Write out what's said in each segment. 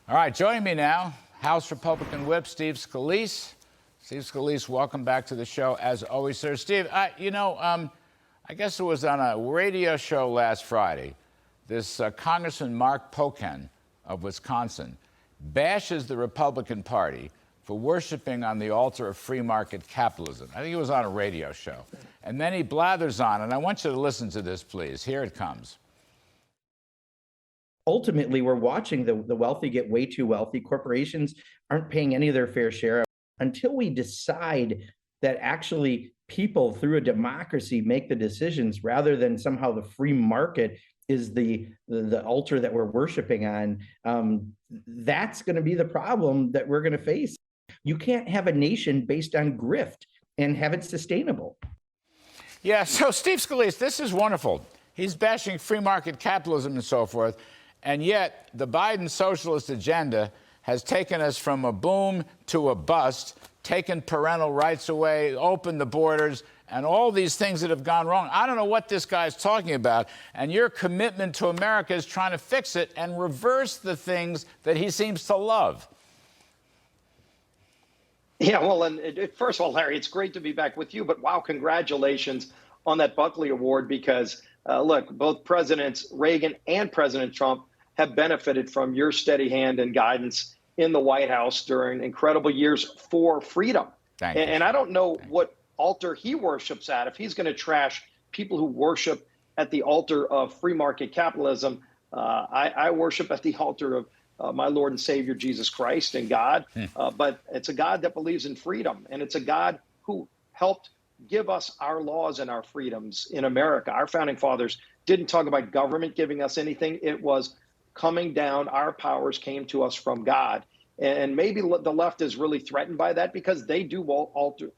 All right, joining me now, House Republican Whip Steve Scalise. Steve Scalise, welcome back to the show, as always, sir. Steve, I guess it was on a radio show last Friday. This Congressman Mark Pocan of Wisconsin bashes the Republican Party for worshiping on the altar of free market capitalism. I think it was on a radio show. And then he blathers on, and I want you to listen to this, please. Here it comes. Ultimately, we're watching the wealthy get way too wealthy. Corporations aren't paying any of their fair share. Until we decide that actually people through a democracy make the decisions rather than somehow the free market is the altar that we're worshiping on, that's going to be the problem that we're going to face. You can't have a nation based on grift and have it sustainable. Yeah, so Steve Scalise, this is wonderful. He's bashing free market capitalism and so forth. And yet, the Biden socialist agenda has taken us from a boom to a bust, taken parental rights away, opened the borders, and all these things that have gone wrong. I don't know what this guy's talking about. And your commitment to America is trying to fix it and reverse the things that he seems to love. Yeah, well, and first of all, Larry, it's great to be back with you. But wow, congratulations on that Buckley Award, because look, both Presidents Reagan and President Trump have benefited from your steady hand and guidance in the White House during incredible years for freedom. And I don't know what altar he worships at. If he's going to trash people who worship at the altar of free market capitalism, I worship at the altar of my Lord and Savior, Jesus Christ and God. But it's a God that believes in freedom. And it's a God who helped give us our laws and our freedoms in America. Our founding fathers didn't talk about government giving us anything. It was coming down. Our powers came to us from God. And maybe the left is really threatened by that because they do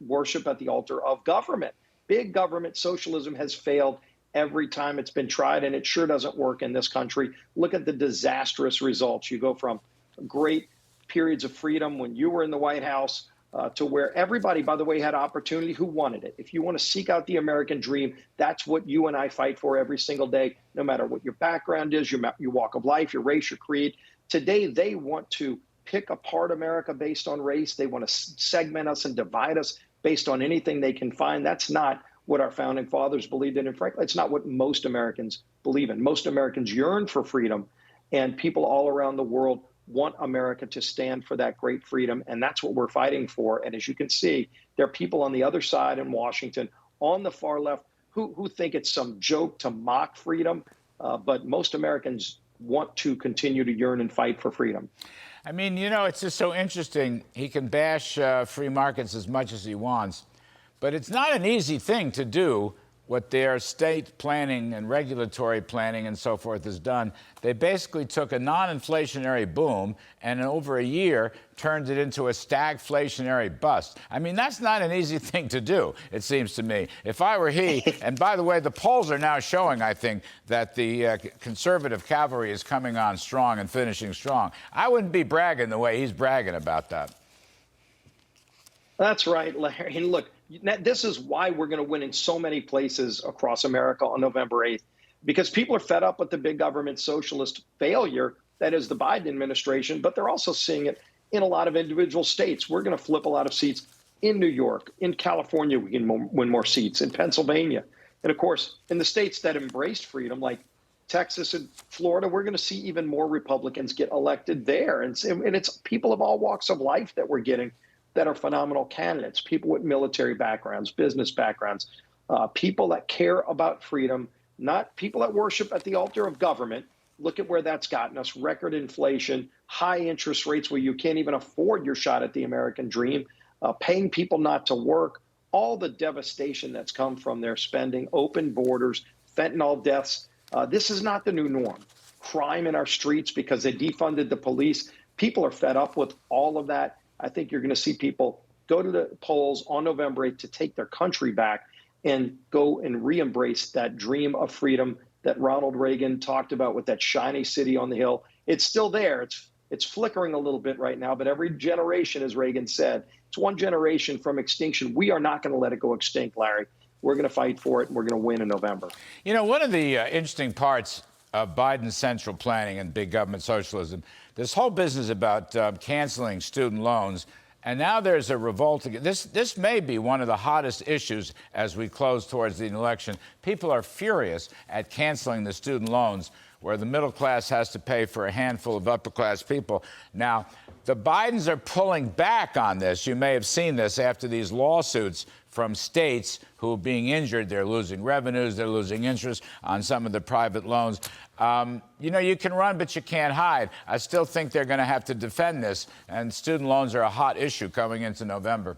worship at the altar of government. Big government socialism has failed every time it's been tried, and it sure doesn't work in this country. Look at the disastrous results. You go from great periods of freedom when you were in the White House to where everybody, by the way, had opportunity who wanted it. If you want to seek out the American dream, that's what you and I fight for every single day, no matter what your background is, your walk of life, your race, your creed. Today, they want to pick apart America based on race. They want to segment us and divide us based on anything they can find. That's not what our founding fathers believed in. And frankly, it's not what most Americans believe in. Most Americans yearn for freedom, and people all around the world want America to stand for that great freedom. And that's what we're fighting for. And as you can see, there are people on the other side in Washington, on the far left, who think it's some joke to mock freedom. But most Americans want to continue to yearn and fight for freedom. I mean, you know, it's just so interesting. He can bash free markets as much as he wants, but it's not an easy thing to do what their state planning and regulatory planning and so forth has done. They basically took a non-inflationary boom and in over a year turned it into a stagflationary bust. I mean, that's not an easy thing to do, it seems to me. If I were he, and by the way, the polls are now showing, I think, that the conservative cavalry is coming on strong and finishing strong. I wouldn't be bragging the way he's bragging about that. That's right, Larry. And look, this is why we're going to win in so many places across America on November 8th, because people are fed up with the big government socialist failure that is the Biden administration, but they're also seeing it in a lot of individual states. We're going to flip a lot of seats in New York, in California, we can win more seats, in Pennsylvania. And of course, in the states that embraced freedom, like Texas and Florida, we're going to see even more Republicans get elected there. And it's people of all walks of life that we're getting that are phenomenal candidates, people with military backgrounds, business backgrounds, people that care about freedom, not people that worship at the altar of government. Look at where that's gotten us: record inflation, high interest rates where you can't even afford your shot at the American dream, paying people not to work, all the devastation that's come from their spending, open borders, fentanyl deaths. This is not the new norm. Crime in our streets because they defunded the police. People are fed up with all of that. I think you're going to see people go to the polls on November 8th to take their country back and go and re-embrace that dream of freedom that Ronald Reagan talked about with that shiny city on the hill. It's still there. It's flickering a little bit right now, but every generation, as Reagan said, it's one generation from extinction. We are not going to let it go extinct, Larry. We're going to fight for it, and we're going to win in November. You know, one of the interesting parts of Biden's central planning and big government socialism. This whole business about canceling student loans, and now there's a revolt again. This may be one of the hottest issues as we close towards the election. People are furious at canceling the student loans, where the middle class has to pay for a handful of upper class people. Now, the Bidens are pulling back on this. You may have seen this after these lawsuits from states who are being injured. They're losing revenues, they're losing interest on some of the private loans. You know, you can run, but you can't hide. I still think they're going to have to defend this, and student loans are a hot issue coming into November.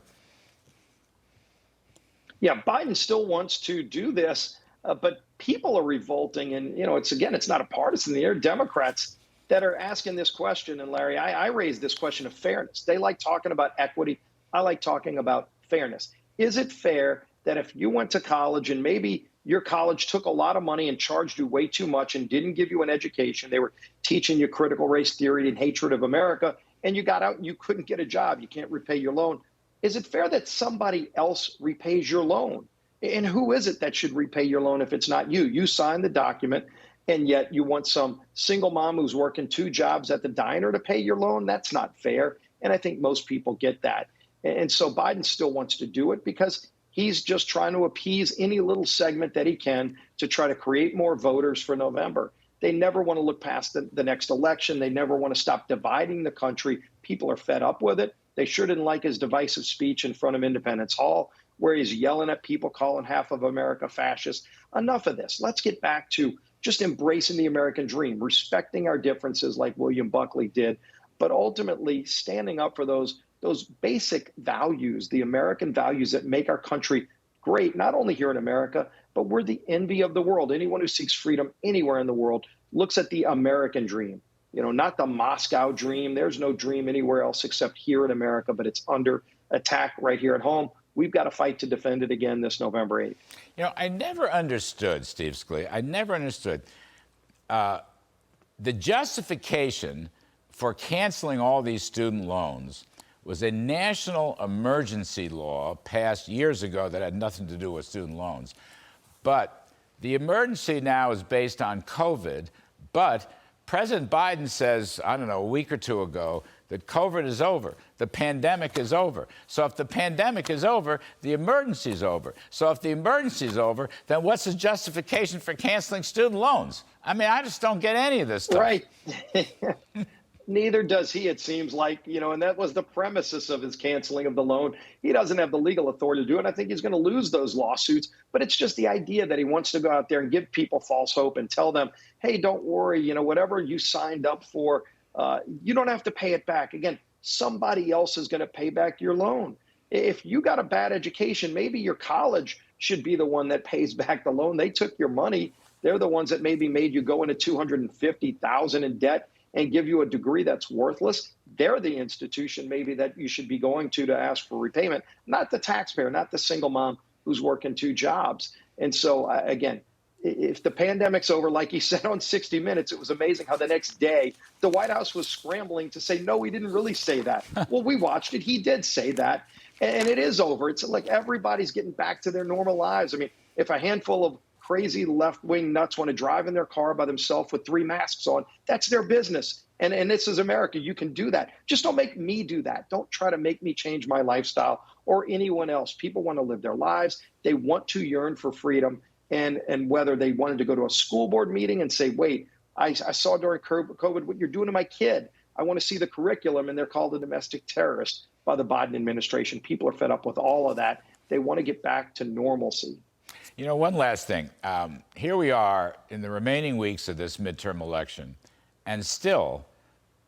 Yeah, Biden still wants to do this, but people are revolting. And, you know, it's not a partisan. There are Democrats that are asking this question. And Larry, I raised this question of fairness. They like talking about equity. I like talking about fairness. Is it fair that if you went to college and maybe your college took a lot of money and charged you way too much and didn't give you an education, they were teaching you critical race theory and hatred of America, and you got out and you couldn't get a job, you can't repay your loan? Is it fair that somebody else repays your loan? And who is it that should repay your loan if it's not you? You signed the document, and yet you want some single mom who's working 2 jobs at the diner to pay your loan? That's not fair. And I think most people get that. And so Biden still wants to do it because he's just trying to appease any little segment that he can to try to create more voters for November. They never want to look past the next election. They never want to stop dividing the country. People are fed up with it. They sure didn't like his divisive speech in front of Independence Hall, where he's yelling at people, calling half of America fascist. Enough of this. Let's get back to just embracing the American dream, respecting our differences like William Buckley did, but ultimately standing up for those basic values, the American values that make our country great, not only here in America, but we're the envy of the world. Anyone who seeks freedom anywhere in the world looks at the American dream, you know, not the Moscow dream. There's no dream anywhere else except here in America, but it's under attack right here at home. We've got to fight to defend it again this November 8th. You know, I never understood, Steve Scalise, I never understood the justification for canceling all these student loans was a national emergency law passed years ago that had nothing to do with student loans. But the emergency now is based on COVID, but President Biden says, I don't know, a week or two ago, that COVID is over. The pandemic is over. So if the pandemic is over, the emergency is over. So if the emergency is over, then what's the justification for canceling student loans? I mean, I just don't get any of this stuff. Right. Neither does he, it seems like, you know, and that was the premises of his canceling of the loan. He doesn't have the legal authority to do it. I think he's going to lose those lawsuits. But it's just the idea that he wants to go out there and give people false hope and tell them, hey, don't worry, you know, whatever you signed up for, you don't have to pay it back. Again, somebody else is going to pay back your loan. If you got a bad education, maybe your college should be the one that pays back the loan. They took your money. They're the ones that maybe made you go into $250,000 in debt and give you a degree that's worthless. They're the institution maybe that you should be going to ask for repayment, not the taxpayer, not the single mom who's working 2 jobs. And so, again, if the pandemic's over, like he said on 60 Minutes, it was amazing how the next day the White House was scrambling to say, no, he didn't really say that. Well, we watched it. He did say that. And it is over. It's like everybody's getting back to their normal lives. I mean, if a handful of crazy left-wing nuts want to drive in their car by themselves with 3 masks on, that's their business. And this is America. You can do that. Just don't make me do that. Don't try to make me change my lifestyle or anyone else. People want to live their lives. They want to yearn for freedom. And whether they wanted to go to a school board meeting and say, wait, I saw during COVID what you're doing to my kid. I want to see the curriculum, and they're called a domestic terrorist by the Biden administration. People are fed up with all of that. They want to get back to normalcy. You know, one last thing. Here we are in the remaining weeks of this midterm election, and still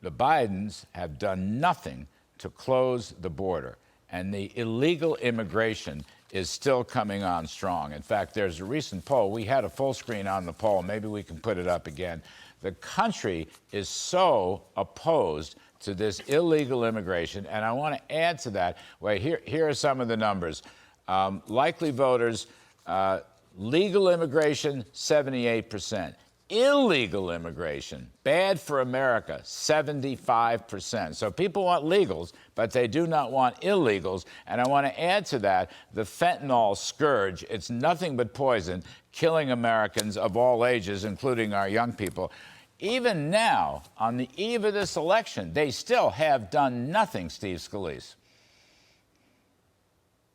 the Bidens have done nothing to close the border. And the illegal immigration is still coming on strong. In fact, there's a recent poll. We had a full screen on the poll. Maybe we can put it up again. The country is so opposed to this illegal immigration. And I want to add to that. Wait, here are some of the numbers. Likely voters, legal immigration, 78%. illegal immigration, bad for America, 75%. So people want legals, but they do not want illegals. And I want to add to that the fentanyl scourge. It's nothing but poison, killing Americans of all ages, including our young people. Even now, on the eve of this election, they still have done nothing, Steve Scalise.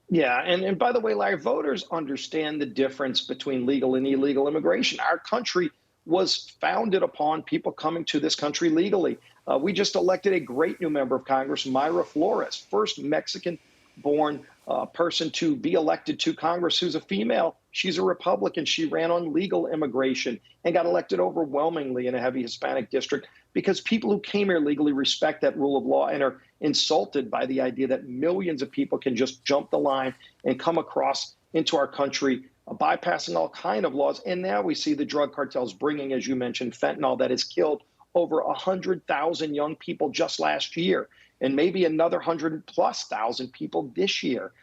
Yeah, and by the way, Larry, voters understand the difference between legal and illegal immigration. Our country was founded upon people coming to this country legally. We just elected a great new member of Congress, Myra Flores, first Mexican-born person to be elected to Congress who's a female. She's a Republican. She ran on legal immigration and got elected overwhelmingly in a heavy Hispanic district because people who came here legally respect that rule of law and are insulted by the idea that millions of people can just jump the line and come across into our country, bypassing all kind of laws. And now we see the drug cartels bringing, as you mentioned, fentanyl that has killed over 100,000 young people just last year, and maybe another 100,000+ people this year.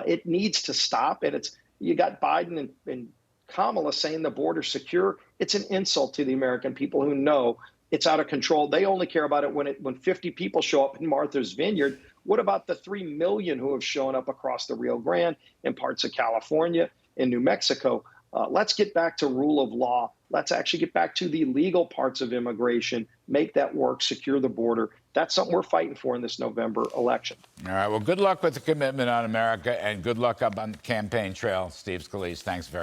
It needs to stop. And you got Biden and Kamala saying the border's secure. It's an insult to the American people who know it's out of control. They only care about it when 50 people show up in Martha's Vineyard. What about the 3 million who have shown up across the Rio Grande in parts of California and New Mexico? Let's get back to rule of law. Let's actually get back to the legal parts of immigration, make that work, secure the border. That's something we're fighting for in this November election. All right. Well, good luck with the commitment on America, and good luck up on the campaign trail, Steve Scalise. Thanks very much.